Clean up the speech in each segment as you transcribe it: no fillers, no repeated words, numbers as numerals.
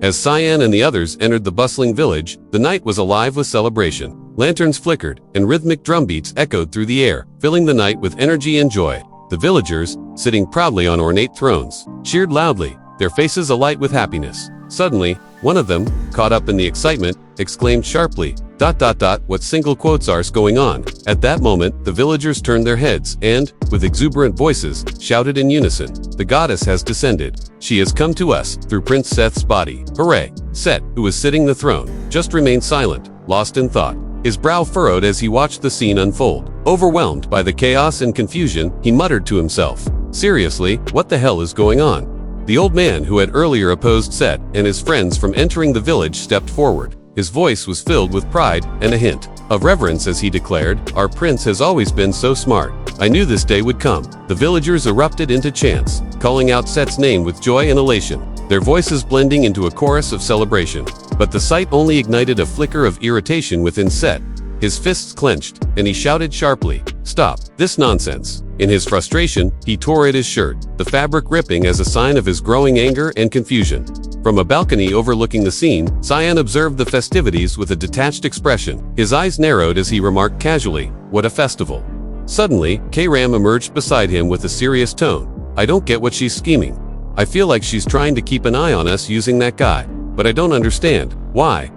As Cyan and the others entered the bustling village, the night was alive with celebration. Lanterns flickered, and rhythmic drumbeats echoed through the air, filling the night with energy and joy. The villagers, sitting proudly on ornate thrones, cheered loudly, their faces alight with happiness. Suddenly, one of them, caught up in the excitement, exclaimed sharply, ... what single quotes are's going on? At that moment, the villagers turned their heads and, with exuberant voices, shouted in unison, "The goddess has descended. She has come to us, through Prince Seth's body. Hooray!" Set, who was sitting the throne, just remained silent, lost in thought. His brow furrowed as he watched the scene unfold. Overwhelmed by the chaos and confusion, he muttered to himself, "Seriously, what the hell is going on?" The old man who had earlier opposed Set and his friends from entering the village stepped forward. His voice was filled with pride and a hint of reverence as he declared, "Our prince has always been so smart. I knew this day would come." The villagers erupted into chants, calling out Set's name with joy and elation, their voices blending into a chorus of celebration. But the sight only ignited a flicker of irritation within Set. His fists clenched, and he shouted sharply, "Stop this nonsense." In his frustration, he tore at his shirt, the fabric ripping as a sign of his growing anger and confusion. From a balcony overlooking the scene, Cyan observed the festivities with a detached expression. His eyes narrowed as he remarked casually, "What a festival." Suddenly, K-Ram emerged beside him with a serious tone. "I don't get what she's scheming. I feel like she's trying to keep an eye on us using that guy. But I don't understand. Why? ...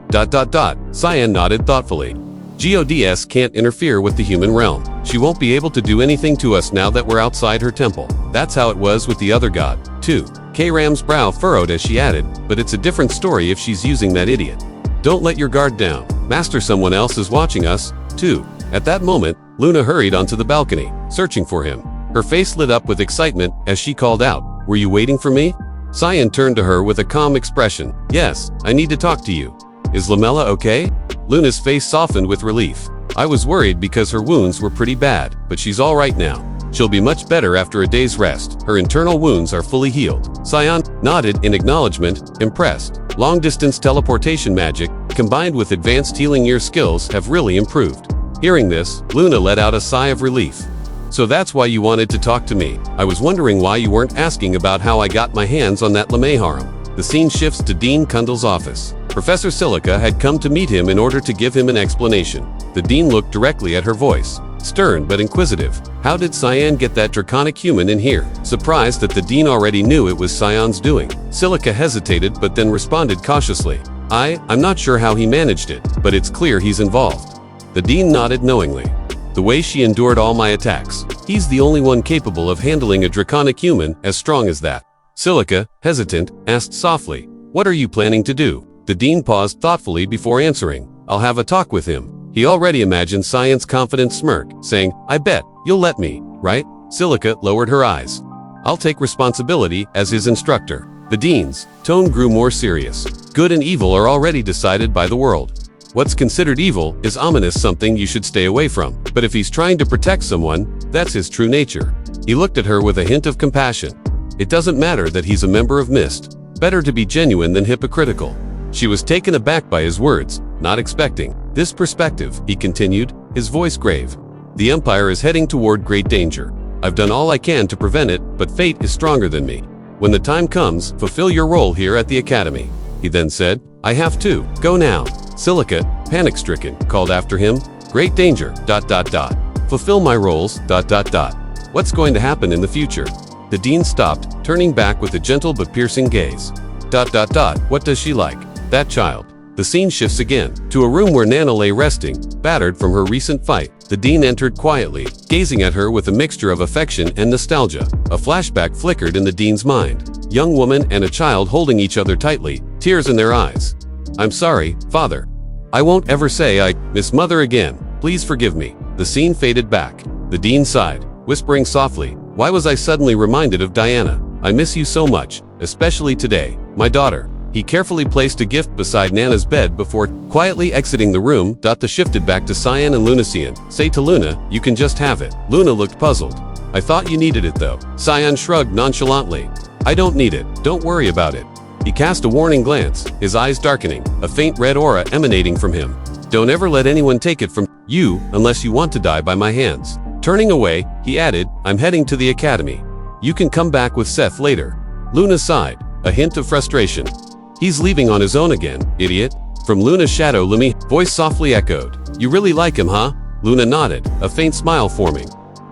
Cyan nodded thoughtfully. "Gods can't interfere with the human realm. She won't be able to do anything to us now that we're outside her temple. That's how it was with the other god, too." K-Ram's brow furrowed as she added, "But it's a different story if she's using that idiot. Don't let your guard down. Master, someone else is watching us, too." At that moment, Luna hurried onto the balcony, searching for him. Her face lit up with excitement as she called out, "Were you waiting for me?" Cyan turned to her with a calm expression. "Yes, I need to talk to you. Is Lamella okay?" Luna's face softened with relief. "I was worried because her wounds were pretty bad, but she's all right now. She'll be much better after a day's rest. Her internal wounds are fully healed." Cyan nodded in acknowledgement, impressed. Long-distance teleportation magic, combined with advanced healing ear skills, have really improved. Hearing this, Luna let out a sigh of relief. "So that's why you wanted to talk to me. I was wondering why you weren't asking about how I got my hands on that LeMay harem." The scene shifts to Dean Kundal's office. Professor Silica had come to meet him in order to give him an explanation. The dean looked directly at her voice, stern but inquisitive. How did Cyan get that draconic human in here? Surprised that the dean already knew it was Cyan's doing, Silica hesitated but then responded cautiously, I'm not sure how he managed it, but it's clear he's involved." The dean nodded knowingly. "The way she endured all my attacks. He's the only one capable of handling a draconic human as strong as that." Silica, hesitant, asked softly, "What are you planning to do?" The dean paused thoughtfully before answering, "I'll have a talk with him." He already imagined Cyan's confident smirk, saying, "I bet, you'll let me, right?" Silica lowered her eyes. "I'll take responsibility as his instructor." The dean's tone grew more serious. "Good and evil are already decided by the world. What's considered evil is ominous, something you should stay away from. But if he's trying to protect someone, that's his true nature." He looked at her with a hint of compassion. "It doesn't matter that he's a member of Mist. Better to be genuine than hypocritical." She was taken aback by his words, not expecting this perspective, he continued, his voice grave. "The Empire is heading toward great danger. I've done all I can to prevent it, but fate is stronger than me. When the time comes, fulfill your role here at the Academy." He then said, "I have to go now." Silica, panic-stricken, called after him, "Great danger, ... Fulfill my roles, ... What's going to happen in the future?" The dean stopped, turning back with a gentle but piercing gaze. ... What does she like? That child." The scene shifts again, to a room where Nana lay resting, battered from her recent fight. The dean entered quietly, gazing at her with a mixture of affection and nostalgia. A flashback flickered in the dean's mind. Young woman and a child holding each other tightly, tears in their eyes. "I'm sorry, father. I won't ever say I miss mother again. Please forgive me." The scene faded back. The dean sighed, whispering softly, "Why was I suddenly reminded of Diana? I miss you so much, especially today, my daughter." He carefully placed a gift beside Nana's bed before quietly exiting the room. The shifted back to Cyan and Lunacian. "Say to Luna, you can just have it." Luna looked puzzled. "I thought you needed it though." Cyan shrugged nonchalantly. "I don't need it, don't worry about it." He cast a warning glance, his eyes darkening, a faint red aura emanating from him. "Don't ever let anyone take it from you unless you want to die by my hands." Turning away, he added, "I'm heading to the Academy. You can come back with Seth later." Luna sighed, a hint of frustration. He's leaving on his own again, idiot. From Luna's shadow, Lumi, voice softly echoed. You really like him, huh? Luna nodded, a faint smile forming.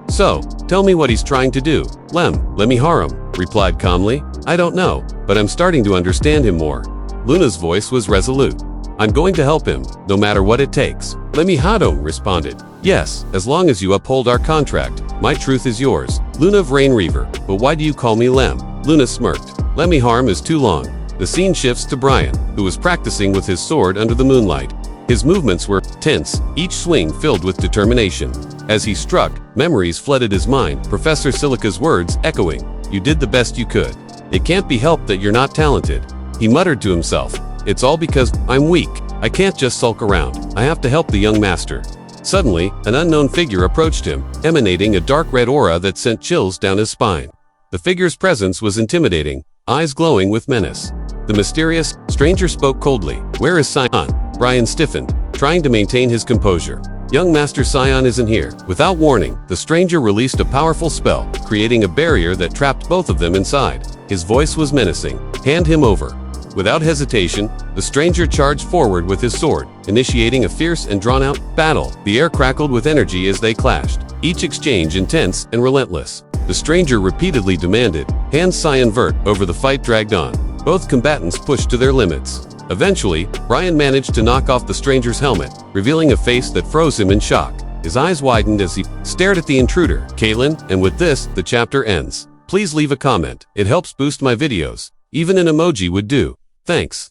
So, tell me what he's trying to do. Let me harm, replied calmly. I don't know, but I'm starting to understand him more. Luna's voice was resolute. I'm going to help him, no matter what it takes. Lemi Hadong responded. Yes, as long as you uphold our contract. My truth is yours. Luna of Rain Reaver, but why do you call me Lem? Luna smirked. Lemi harm is too long. The scene shifts to Brian, who was practicing with his sword under the moonlight. His movements were tense, each swing filled with determination. As he struck, memories flooded his mind, Professor Silica's words echoing. You did the best you could. It can't be helped that you're not talented. He muttered to himself. It's all because I'm weak. I can't just sulk around. I have to help the young master. Suddenly, an unknown figure approached him, emanating a dark red aura that sent chills down his spine. The figure's presence was intimidating, eyes glowing with menace. The mysterious stranger spoke coldly. Where is Sion? Brian stiffened, trying to maintain his composure. Young Master Sion isn't here. Without warning, the stranger released a powerful spell, creating a barrier that trapped both of them inside. His voice was menacing. Hand him over. Without hesitation, the stranger charged forward with his sword, initiating a fierce and drawn-out battle. The air crackled with energy as they clashed, each exchange intense and relentless. The stranger repeatedly demanded, "Hand Sion Vert." Over the fight dragged on. Both combatants pushed to their limits. Eventually, Brian managed to knock off the stranger's helmet, revealing a face that froze him in shock. His eyes widened as he stared at the intruder. Caitlin, and with this, the chapter ends. Please leave a comment. It helps boost my videos. Even an emoji would do. Thanks.